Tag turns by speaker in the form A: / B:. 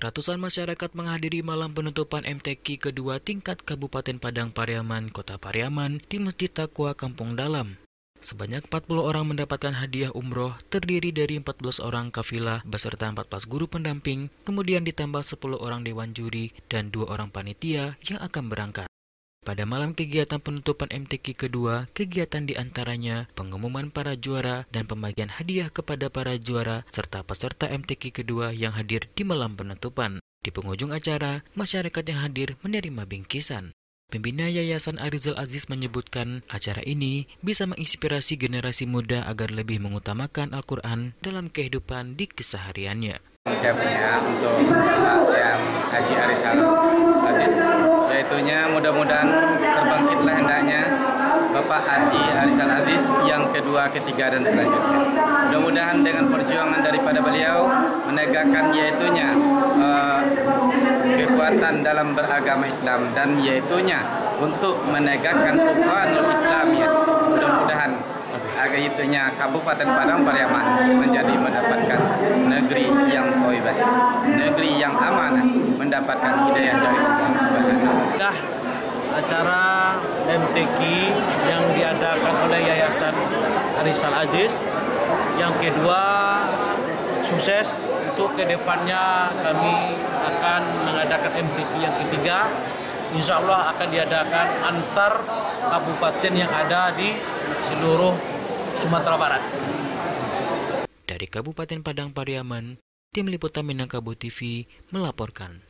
A: Ratusan masyarakat menghadiri malam penutupan MTQ kedua tingkat Kabupaten Padang Pariaman, Kota Pariaman di Masjid Taqwa Kampung Dalam. Sebanyak 40 orang mendapatkan hadiah umroh terdiri dari 14 orang kafilah beserta 14 guru pendamping, kemudian ditambah 10 orang dewan juri dan 2 orang panitia yang akan berangkat. Pada malam kegiatan penutupan MTQ kedua, kegiatan diantaranya pengumuman para juara dan pembagian hadiah kepada para juara serta peserta MTQ kedua yang hadir di malam penutupan. Di penghujung acara, masyarakat yang hadir menerima bingkisan. Pembina Yayasan Arizal Aziz menyebutkan acara ini bisa menginspirasi generasi muda agar lebih mengutamakan Al-Quran dalam kehidupan di kesehariannya.
B: Saya punya untuk Bapak yang Haji Arizal Aziz, yaitunya mudah-mudahan terbangkitlah hendaknya Bapak Haji Arizal Aziz yang kedua, ketiga dan selanjutnya. Mudah-mudahan dengan perjuangan daripada beliau menegakkan yaitunya kekuatan dalam beragama Islam dan yaitunya untuk menegakkan ukhuwatul Islam ya. Mudah-mudahan agar itunya Kabupaten Padang Pariaman mendapatkan negeri yang thayyibah, negeri yang amanah, mendapatkan hidayah dari Allah Subhanahu wa taala.
C: Acara MTQ yang diadakan oleh Yayasan Arizal Aziz yang kedua sukses. Untuk kedepannya kami akan mengadakan MTQ yang ketiga. Insya Allah akan diadakan antar kabupaten yang ada di seluruh Sumatera Barat.
A: Dari Kabupaten Padang Pariaman, Tim Liputan Minangkabau TV melaporkan.